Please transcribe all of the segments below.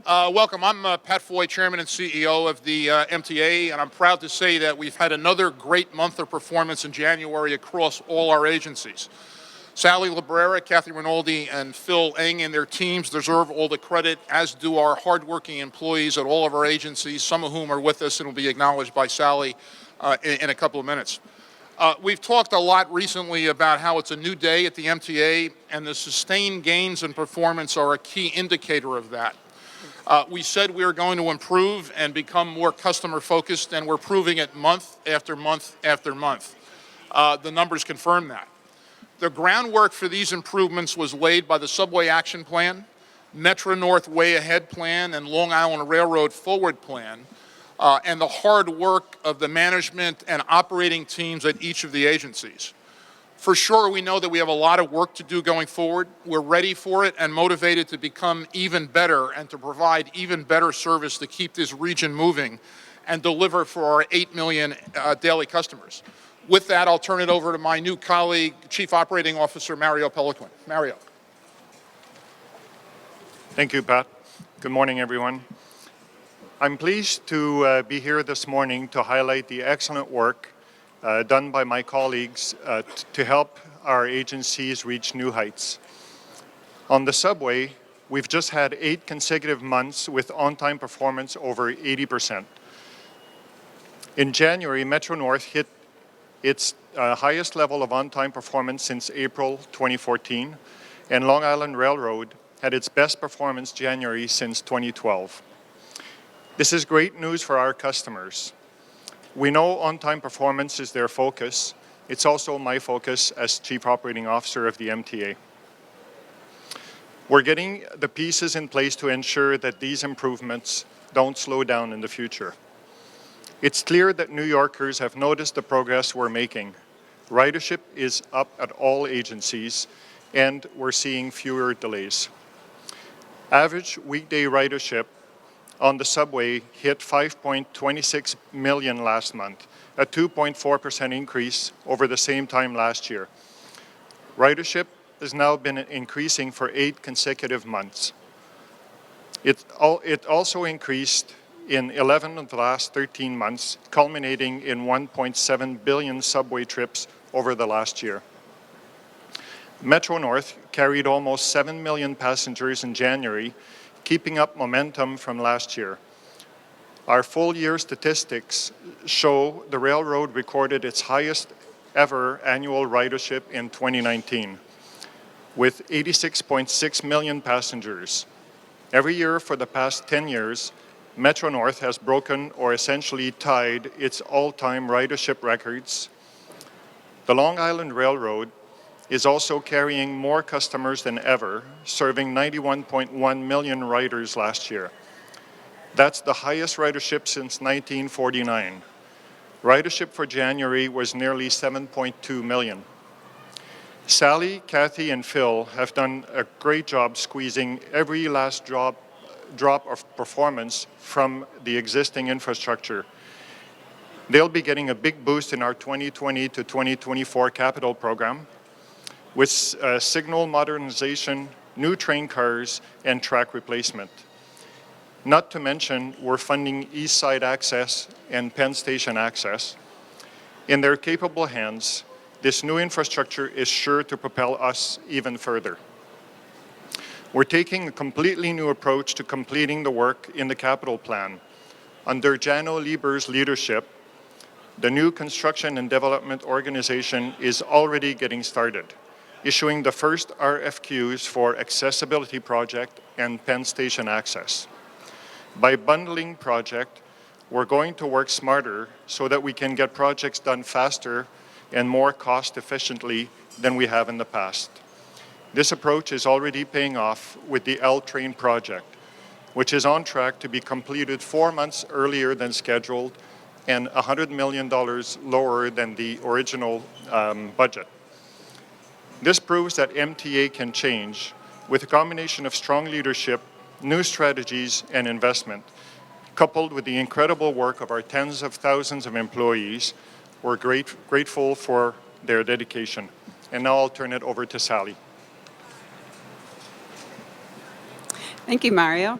Welcome. I'm Pat Foy, Chairman and CEO of the MTA, and I'm proud to say that we've had another great month of performance in January across all our agencies. Sally Librera, Kathy Rinaldi, and Phil Eng and their teams deserve all the credit, as do our hardworking employees at all of our agencies, some of whom are with us and will be acknowledged by Sally in a couple of minutes. We've talked a lot recently about how it's a new day at the MTA, and the sustained gains in performance are a key indicator of that. We said we were going to improve and become more customer-focused, and we're proving it month after month after month. The numbers confirm that. The groundwork for these improvements was laid by the Subway Action Plan, Metro North Way Ahead Plan, and Long Island Railroad Forward Plan, and the hard work of the management and operating teams at each of the agencies. For sure, we know that we have a lot of work to do going forward. We're ready for it and motivated to become even better and to provide even better service to keep this region moving and deliver for our 8 million daily customers. With that, I'll turn it over to my new colleague, Chief Operating Officer Mario Peliquin. Mario. Thank you, Pat. Good morning, everyone. I'm pleased to be here this morning to highlight the excellent work done by my colleagues to help our agencies reach new heights. On the subway, we've just had 8 consecutive months with on-time performance over 80%. In January, Metro North hit its highest level of on-time performance since April 2014, and Long Island Railroad had its best performance January since 2012. This is great news for our customers. We know on-time performance is their focus. It's also my focus as Chief Operating Officer of the MTA. We're getting the pieces in place to ensure that these improvements don't slow down in the future. It's clear that New Yorkers have noticed the progress we're making. Ridership is up at all agencies, and we're seeing fewer delays. Average weekday ridership on the subway hit 5.26 million last month, a 2.4% increase over the same time last year. Ridership has now been increasing for 8 consecutive months. It also increased in 11 of the last 13 months, culminating in 1.7 billion subway trips over the last year. Metro North carried almost 7 million passengers in January, keeping up momentum from last year. Our full-year statistics show the railroad recorded its highest ever annual ridership in 2019, with 86.6 million passengers. Every year for the past 10 years, Metro North has broken or essentially tied its all-time ridership records. The Long Island Railroad is also carrying more customers than ever, serving 91.1 million riders last year. That's the highest ridership since 1949. Ridership for January was nearly 7.2 million. Sally, Kathy, and Phil have done a great job squeezing every last drop of performance from the existing infrastructure. They'll be getting a big boost in our 2020 to 2024 capital program with signal modernization, new train cars, and track replacement. Not to mention, we're funding East Side Access and Penn Station Access. In their capable hands, this new infrastructure is sure to propel us even further. We're taking a completely new approach to completing the work in the capital plan. Under Jano Lieber's leadership, the new construction and development organization is already getting started, issuing the first RFQs for accessibility project and Penn Station access. By bundling project, we're going to work smarter so that we can get projects done faster and more cost efficiently than we have in the past. This approach is already paying off with the L train project, which is on track to be completed 4 months earlier than scheduled and $100 million lower than the original budget. This proves that MTA can change with a combination of strong leadership, new strategies, and investment. Coupled with the incredible work of our tens of thousands of employees, we're grateful for their dedication. And now I'll turn it over to Sally. Thank you, Mario.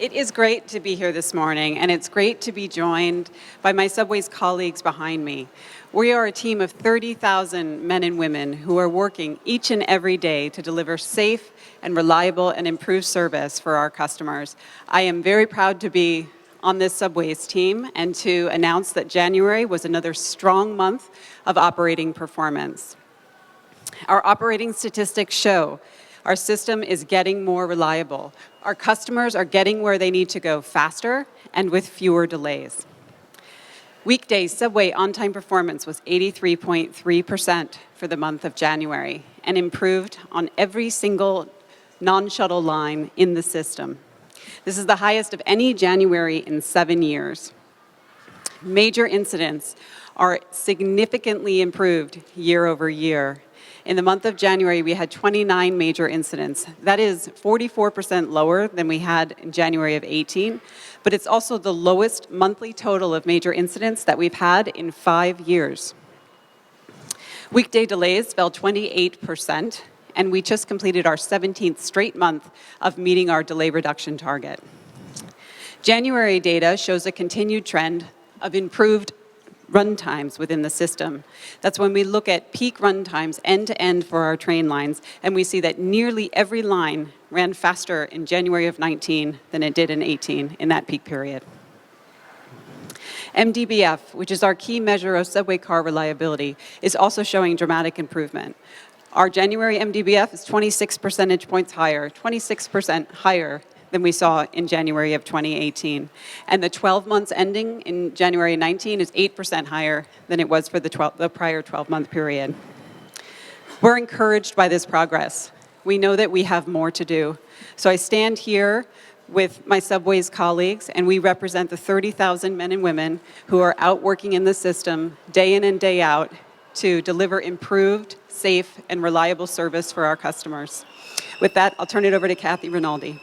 It is great to be here this morning, and it's great to be joined by my Subway's colleagues behind me. We are a team of 30,000 men and women who are working each and every day to deliver safe and reliable and improved service for our customers. I am very proud to be on this Subway's team and to announce that January was another strong month of operating performance. Our operating statistics show our system is getting more reliable. Our customers are getting where they need to go faster and with fewer delays. Weekday Subway on-time performance was 83.3% for the month of January and improved on every single non-shuttle line in the system. This is the highest of any January in 7 years. Major incidents are significantly improved year over year. In the month of January, we had 29 major incidents. That is 44% lower than we had in January of 18, but it's also the lowest monthly total of major incidents that we've had in 5 years. Weekday delays fell 28%, and we just completed our 17th straight month of meeting our delay reduction target. January data shows a continued trend of improved run times within the system. That's when we look at peak run times end to end for our train lines, and we see that nearly every line ran faster in January of 19 than it did in 18 in that peak period. MDBF, which is our key measure of subway car reliability, is also showing dramatic improvement. Our January MDBF is 26 percentage points higher, 26% higher than we saw in January of 2018. And the 12 months ending in January 19 is 8% higher than it was for the prior 12-month period. We're encouraged by this progress. We know that we have more to do. So I stand here with my Subway's colleagues, and we represent the 30,000 men and women who are out working in the system day in and day out to deliver improved, safe, and reliable service for our customers. With that, I'll turn it over to Kathy Rinaldi.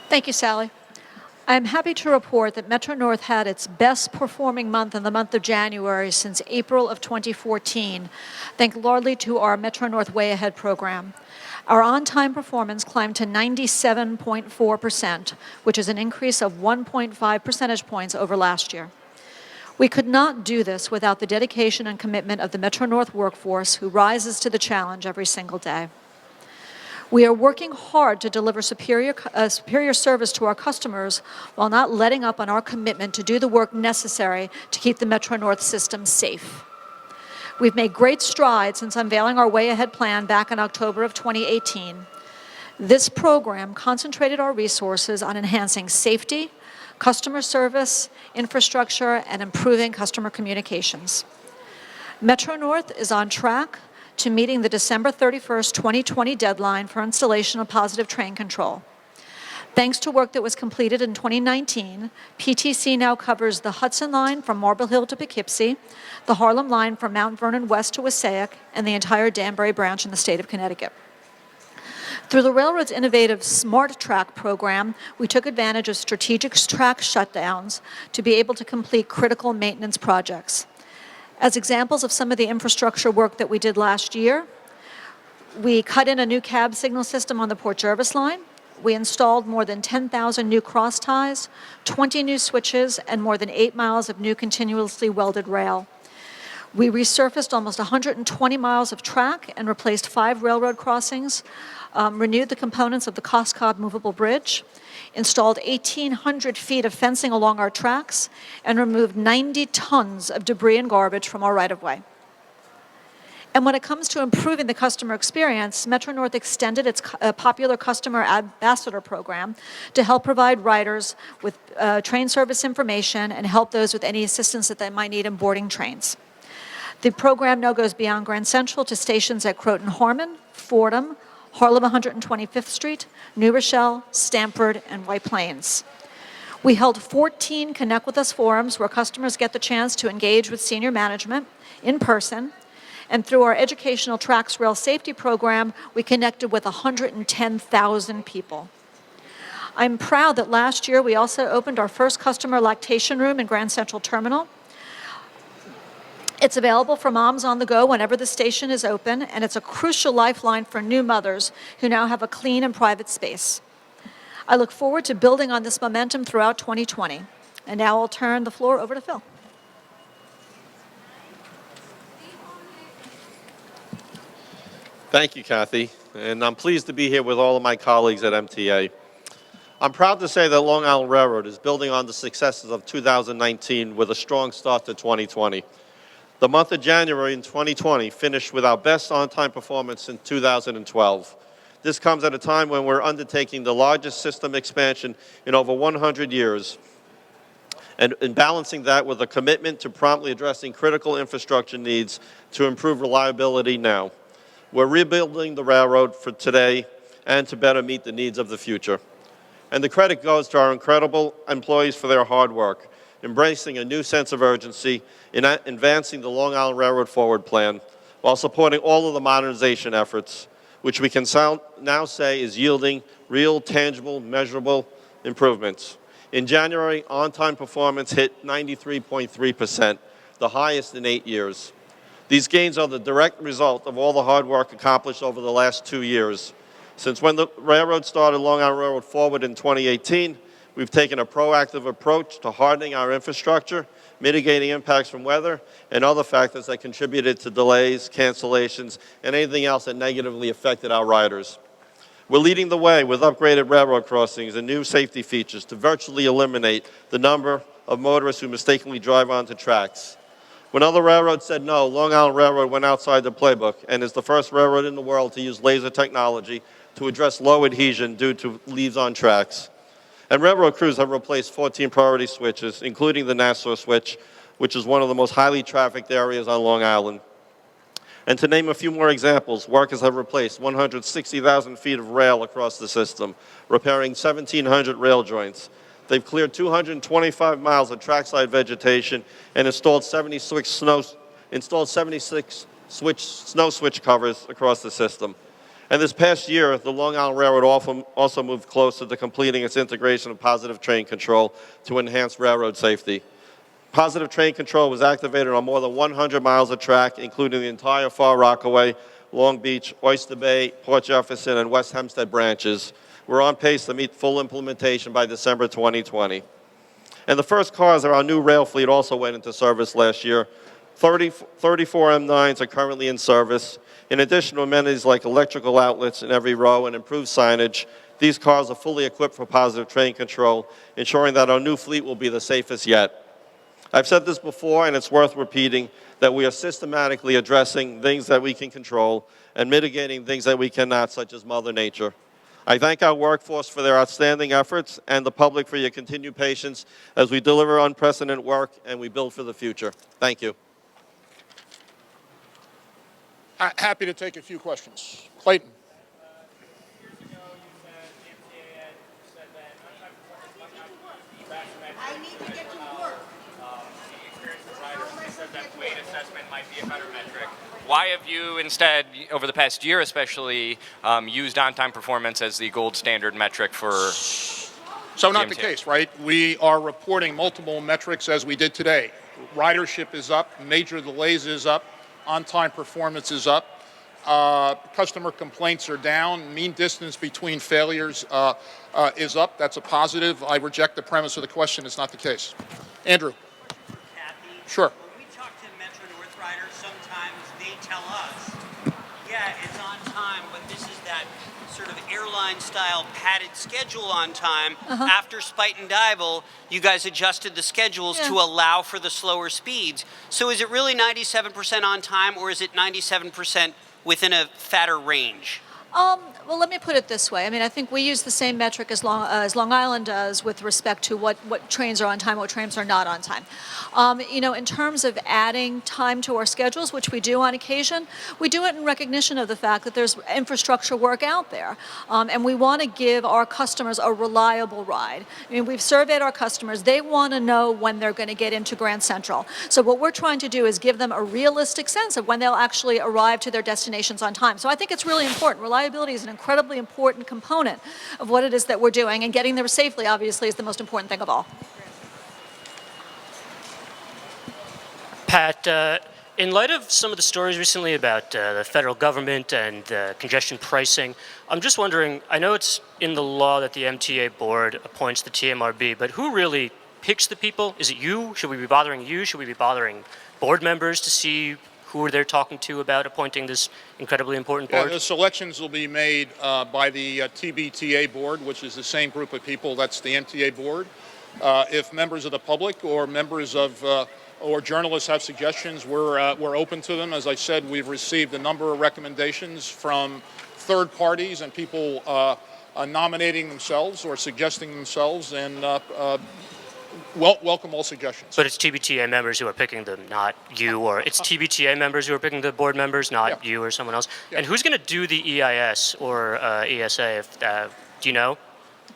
Thank you, Sally. I'm happy to report that Metro-North had its best performing month in the month of January since April of 2014, thanks largely to our Metro-North Way Ahead program. Our on-time performance climbed to 97.4%, which is an increase of 1.5 percentage points over last year. We could not do this without the dedication and commitment of the Metro-North workforce, who rises to the challenge every single day. We are working hard to deliver superior service to our customers while not letting up on our commitment to do the work necessary to keep the Metro-North system safe. We've made great strides since unveiling our Way Ahead plan back in October of 2018. This program concentrated our resources on enhancing safety, customer service, infrastructure, and improving customer communications. Metro-North is on track to meeting the December 31st, 2020 deadline for installation of positive train control. Thanks to work that was completed in 2019, PTC now covers the Hudson Line from Marble Hill to Poughkeepsie, the Harlem Line from Mount Vernon West to Wassaic, and the entire Danbury branch in the state of Connecticut. Through the railroad's innovative Smart Track program, we took advantage of strategic track shutdowns to be able to complete critical maintenance projects. As examples of some of the infrastructure work that we did last year, we cut in a new cab signal system on the Port Jervis line. We installed more than 10,000 new cross ties, 20 new switches, and more than 8 miles of new continuously welded rail. We resurfaced almost 120 miles of track and replaced 5 railroad crossings, renewed the components of the Coscob movable bridge, installed 1,800 feet of fencing along our tracks, and removed 90 tons of debris and garbage from our right-of-way. And when it comes to improving the customer experience, Metro-North extended its popular customer ambassador program to help provide riders with train service information and help those with any assistance that they might need in boarding trains. The program now goes beyond Grand Central to stations at Croton-Harmon, Fordham, Harlem 125th Street, New Rochelle, Stamford, and White Plains. We held 14 Connect With Us forums where customers get the chance to engage with senior management in person. And through our educational Tracks Rail Safety program, we connected with 110,000 people. I'm proud that last year we also opened our first customer lactation room in Grand Central Terminal. It's available for moms on the go whenever the station is open, and it's a crucial lifeline for new mothers who now have a clean and private space. I look forward to building on this momentum throughout 2020. And now I'll turn the floor over to Phil. Thank you, Kathy, and I'm pleased to be here with all of my colleagues at MTA. I'm proud to say that Long Island Railroad is building on the successes of 2019 with a strong start to 2020. The month of January in 2020 finished with our best on-time performance since 2012. This comes at a time when we're undertaking the largest system expansion in over 100 years, and balancing that with a commitment to promptly addressing critical infrastructure needs to improve reliability now. We're rebuilding the railroad for today and to better meet the needs of the future. And the credit goes to our incredible employees for their hard work, embracing a new sense of urgency in advancing the Long Island Railroad Forward Plan while supporting all of the modernization efforts, which we can now say is yielding real, tangible, measurable improvements. In January, on-time performance hit 93.3%, the highest in 8 years. These gains are the direct result of all the hard work accomplished over the last 2 years. Since when the railroad started Long Island Railroad Forward in 2018, we've taken a proactive approach to hardening our infrastructure, mitigating impacts from weather, and other factors that contributed to delays, cancellations, and anything else that negatively affected our riders. We're leading the way with upgraded railroad crossings and new safety features to virtually eliminate the number of motorists who mistakenly drive onto tracks. When other railroads said no, Long Island Railroad went outside the playbook and is the first railroad in the world to use laser technology to address low adhesion due to leaves on tracks. And railroad crews have replaced 14 priority switches, including the Nassau switch, which is one of the most highly trafficked areas on Long Island. And to name a few more examples, workers have replaced 160,000 feet of rail across the system, repairing 1,700 rail joints. They've cleared 225 miles of trackside vegetation and installed 76 snow switch covers across the system. And this past year, the Long Island Railroad also moved closer to completing its integration of positive train control to enhance railroad safety. Positive train control was activated on more than 100 miles of track, including the entire Far Rockaway, Long Beach, Oyster Bay, Port Jefferson, and West Hempstead branches. We're on pace to meet full implementation by December 2020. And the first cars of our new rail fleet also went into service last year. 34 M9s are currently in service. In addition to amenities like electrical outlets in every row and improved signage, these cars are fully equipped for positive train control, ensuring that our new fleet will be the safest yet. I've said this before, and it's worth repeating, that we are systematically addressing things that we can control and mitigating things that we cannot, such as Mother Nature. I thank our workforce for their outstanding efforts and the public for your continued patience as we deliver unprecedented work and we build for the future. Thank you. Happy to take a few questions. Clayton. Years ago, you said the MTA had said that on-time performance might not be barometric. I need to get to work. The experience of riders, they said that weight assessment might be a better metric. Why have you instead, over the past year especially, used on-time performance as the gold standard metric for So not the case, right? We are reporting multiple metrics as we did today. Ridership is up, major delays is up, on-time performance is up, customer complaints are down, mean distance between failures is up. That's a positive. I reject the premise of the question. It's not the case. Andrew. Kathy? Sure. When we talk to Metro North riders, sometimes they tell us, yeah, it's on time, but this is that sort of airline-style padded schedule on time. After Spuyten Duyvil, you guys adjusted the schedules to allow for the slower speeds. So is it really 97% on time, or is it 97% within a fatter range? Well, let me put it this way. I mean, I think we use the same metric as Long Island does with respect to what trains are on time, what trains are not on time. In terms of adding time to our schedules, which we do on occasion, we do it in recognition of the fact that there's infrastructure work out there. And we want to give our customers a reliable ride. I mean, we've surveyed our customers. They want to know when they're going to get into Grand Central. So what we're trying to do is give them a realistic sense of when they'll actually arrive to their destinations on time. So I think it's really important. Reliability is an incredibly important component of what it is that we're doing, and getting there safely, obviously, is the most important thing of all. Pat, In light of some of the stories recently about the federal government and congestion pricing, I'm just wondering, I know it's in the law that the MTA board appoints the TMRB, but who really picks the people? Is it you? Should we be bothering you? Should we be bothering board members to see who they're talking to about appointing this incredibly important board? The selections will be made by the TBTA board, which is the same group of people that's the MTA board. If members of the public or members of or journalists have suggestions, we're open to them. As I said, we've received a number of recommendations from third parties and people nominating themselves or suggesting themselves, and welcome all suggestions. But it's TBTA members who are picking them, not you, or it's TBTA members who are picking the board members, not you or someone else. Yeah. And who's going to do the EIS or ESA? Do you know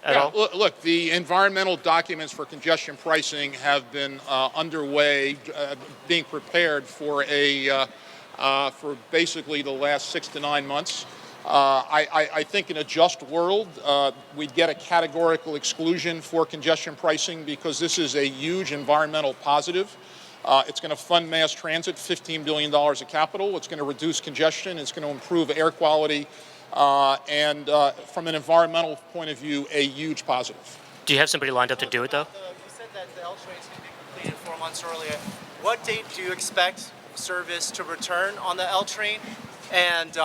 at all? Look, the environmental documents for congestion pricing have been underway, being prepared for for basically the last 6 to 9 months. I think in a just world, we'd get a categorical exclusion for congestion pricing because this is a huge environmental positive. It's going to fund mass transit, $15 billion of capital. It's going to reduce congestion. It's going to improve air quality. And from an environmental point of view, a huge positive. Do you have somebody lined up to do it, though? You said that the L train is going to be completed 4 months earlier. What date do you expect service to return on the L train? And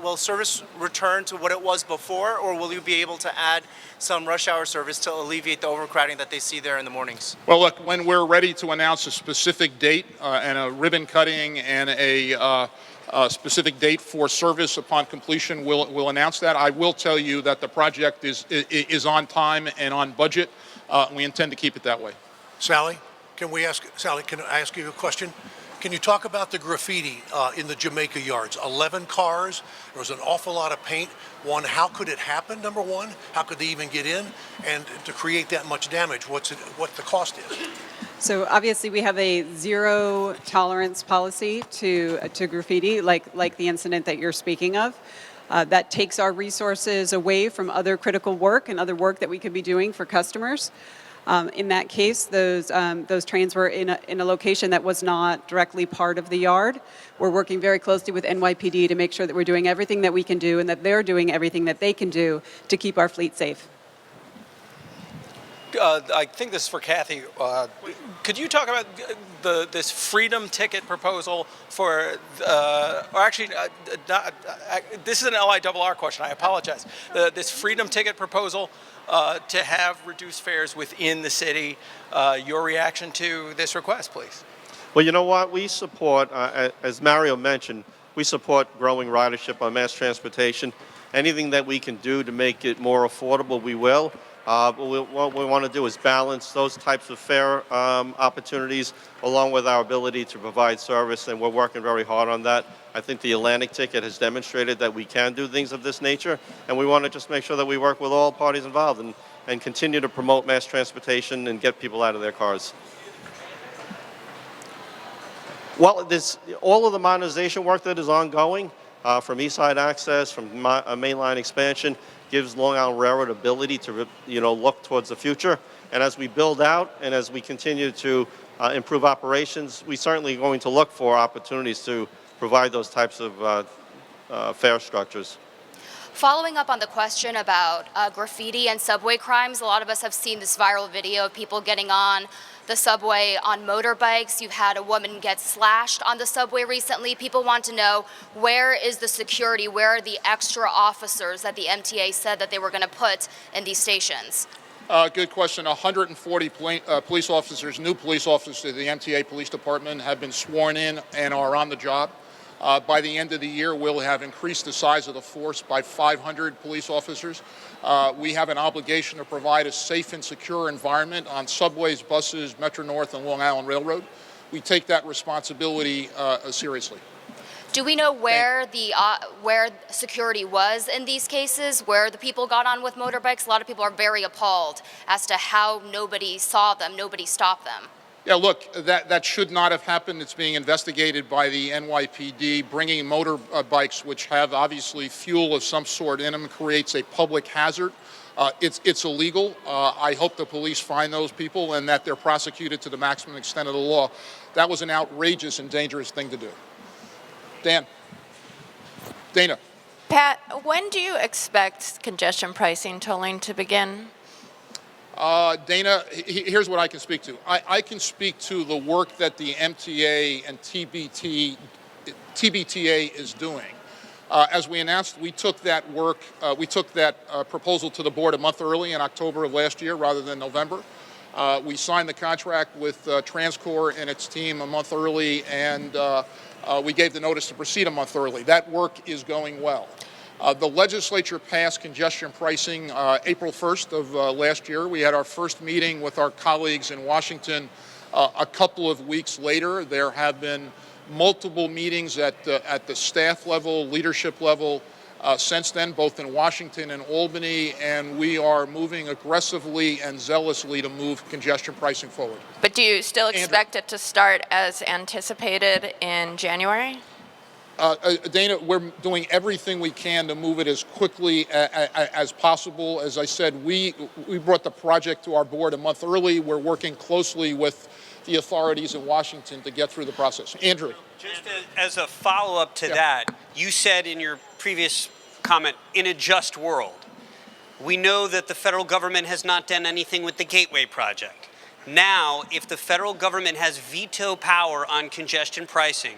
will service return to what it was before, or will you be able to add some rush hour service to alleviate the overcrowding that they see there in the mornings? Well, look, when we're ready to announce a specific date and a ribbon cutting and a specific date for service upon completion, we'll announce that. I will tell you that the project is on time and on budget. We intend to keep it that way. Sally, can I ask you a question? Can you talk about the graffiti in the Jamaica yards? 11 cars, there was an awful lot of paint. One, how could it happen, number one? How could they even get in? And to create that much damage, what the cost is? So obviously we have a zero tolerance policy to graffiti, like the incident that you're speaking of. That takes our resources away from other critical work and other work that we could be doing for customers. In that case, those trains were in a location that was not directly part of the yard. We're working very closely with NYPD to make sure that we're doing everything that we can do and that they're doing everything that they can do to keep our fleet safe. I think this is for Kathy. Could you talk about this freedom ticket proposal for, or actually, this is an LIRR question, I apologize. This freedom ticket proposal to have reduced fares within the city. Your reaction to this request, please. Well, you know what? We support, as Mario mentioned, we support growing ridership on mass transportation. Anything that we can do to make it more affordable, we will. What we want to do is balance those types of fare opportunities along with our ability to provide service, and we're working very hard on that. I think the Atlantic ticket has demonstrated that we can do things of this nature, and we want to just make sure that we work with all parties involved and continue to promote mass transportation and get people out of their cars. Well, all of the modernization work that is ongoing, from East Side Access, from mainline expansion, gives Long Island Railroad ability to look towards the future. And as we build out and as we continue to improve operations, we certainly are going to look for opportunities to provide those types of fare structures. Following up on the question about graffiti and subway crimes, a lot of us have seen this viral video of people getting on the subway on motorbikes. You've had a woman get slashed on the subway recently. People want to know, where is the security? Where are the extra officers that the MTA said that they were going to put in these stations? Good question. 140 police officers, new police officers to the MTA Police Department have been sworn in and are on the job. By the end of the year, we'll have increased the size of the force by 500 police officers. We have an obligation to provide a safe and secure environment on subways, buses, Metro North, and Long Island Railroad. We take that responsibility seriously. Do we know where where security was in these cases, where the people got on with motorbikes? A lot of people are very appalled as to how nobody saw them, nobody stopped them. Yeah, look, that should not have happened. It's being investigated by the NYPD. Bringing motorbikes, which have obviously fuel of some sort in them, creates a public hazard. It's illegal. I hope the police find those people and that they're prosecuted to the maximum extent of the law. That was an outrageous and dangerous thing to do. Dana. Pat, when do you expect congestion pricing tolling to begin? Dana, here's what I can speak to. I can speak to the work that the MTA and TBTA is doing. As we announced, we took that proposal to the board a month early in October of last year rather than November. We signed the contract with TransCore and its team a month early, and we gave the notice to proceed a month early. That work is going well. The legislature passed congestion pricing April 1st of last year. We had our first meeting with our colleagues in Washington a couple of weeks later. There have been multiple meetings at the staff level, leadership level since then, both in Washington and Albany, and we are moving aggressively and zealously to move congestion pricing forward. But do you still expect it to start as anticipated in January? Dana, we're doing everything we can to move it as quickly as possible. As I said, we brought the project to our board a month early. We're working closely with the authorities in Washington to get through the process. Andrew. Just as a follow-up to that, you said in your previous comment, in a just world. We know that the federal government has not done anything with the Gateway project. Now, if the federal government has veto power on congestion pricing,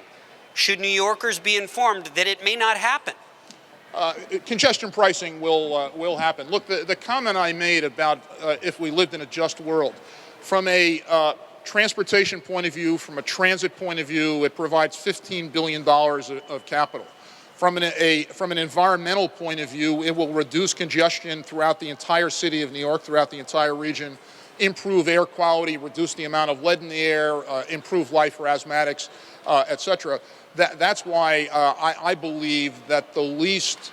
should New Yorkers be informed that it may not happen? Congestion pricing will happen. Look, the comment I made about if we lived in a just world, from a transportation point of view, from a transit point of view, it provides $15 billion of capital. From an environmental point of view, it will reduce congestion throughout the entire city of New York, throughout the entire region, improve air quality, reduce the amount of lead in the air, improve life for asthmatics, et cetera. That's why I believe that the least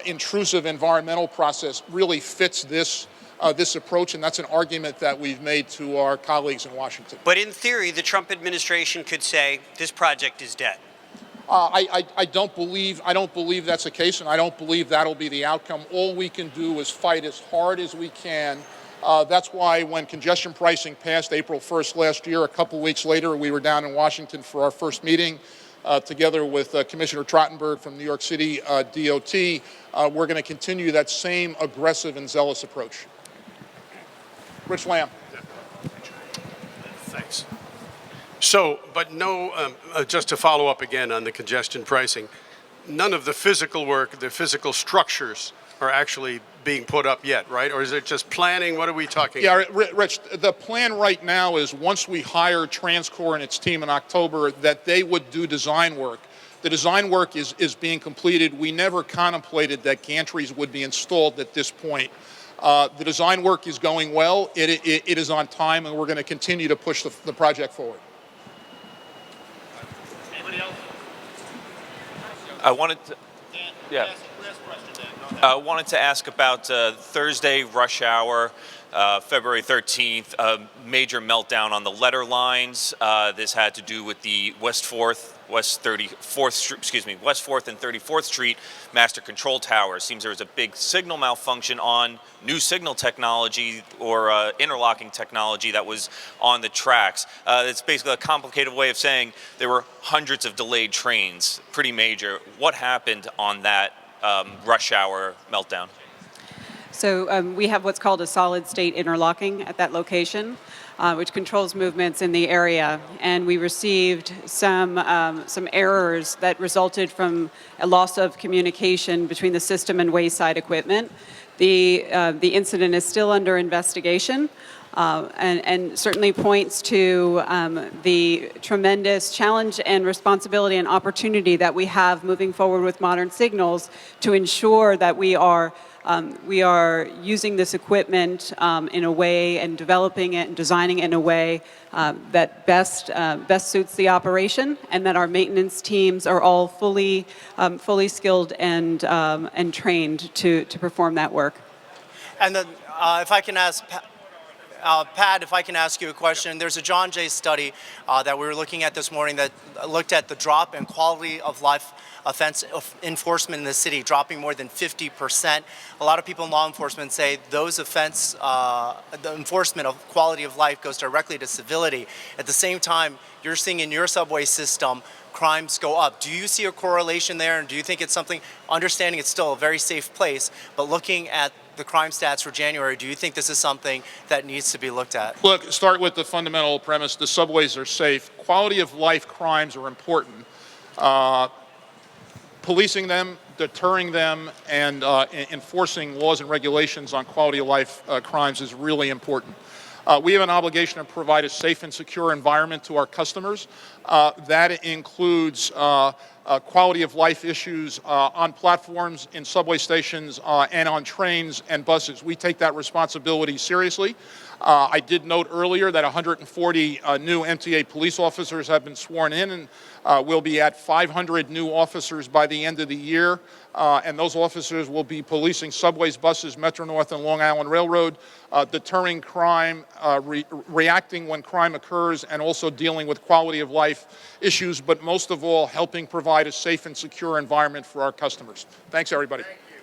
intrusive environmental process really fits this approach, and that's an argument that we've made to our colleagues in Washington. But in theory, the Trump administration could say this project is dead. I don't believe that's the case, and I don't believe that'll be the outcome. All we can do is fight as hard as we can. That's why when congestion pricing passed April 1st last year, a couple weeks later, we were down in Washington for our first meeting together with Commissioner Trottenberg from New York City DOT. We're going to continue that same aggressive and zealous approach. Rich Lamb. Thanks. So, but no, just to follow up again on the congestion pricing, none of the physical work, the physical structures are actually being put up yet, right? Or is it just planning? What are we talking about? Yeah, Rich, the plan right now is once we hire TransCore and its team in October, that they would do design work. The design work is being completed. We never contemplated that gantries would be installed at this point. The design work is going well. It is on time, and we're going to continue to push the project forward. Anybody else? I wanted to ask about Thursday rush hour, February 13th, a major meltdown on the letter lines. This had to do with the West 4th and 34th Street master control towers. Seems there was a big signal malfunction on new signal technology or interlocking technology that was on the tracks. It's basically a complicated way of saying there were hundreds of delayed trains, pretty major. What happened on that rush hour meltdown? So we have what's called a solid state interlocking at that location, which controls movements in the area. And we received some errors that resulted from a loss of communication between the system and wayside equipment. The incident is still under investigation. And certainly points to the tremendous challenge and responsibility and opportunity that we have moving forward with modern signals to ensure that we are using this equipment in a way and developing it and designing it in a way that best suits the operation, and that our maintenance teams are all fully skilled and trained to perform that work. And then if I can ask Pat, if I can ask you a question. There's a John Jay study that we were looking at this morning that looked at the drop in quality of life offense enforcement in the city, dropping more than 50%. A lot of people in law enforcement say those the enforcement of quality of life goes directly to civility. At the same time, you're seeing in your subway system crimes go up. Do you see a correlation there, and do you think it's something, understanding it's still a very safe place, but looking at the crime stats for January, do you think this is something that needs to be looked at? Look, start with the fundamental premise: the subways are safe. Quality of life crimes are important. Policing them, deterring them, and enforcing laws and regulations on quality of life crimes is really important. We have an obligation to provide a safe and secure environment to our customers. That includes quality of life issues on platforms, in subway stations, and on trains and buses. We take that responsibility seriously. I did note earlier that 140 new MTA police officers have been sworn in, and we'll be at 500 new officers by the end of the year. And those officers will be policing subways, buses, Metro North and Long Island Railroad, deterring crime, reacting when crime occurs, and also dealing with quality of life issues, but most of all, helping provide a safe and secure environment for our customers. Thanks, everybody. Thank you.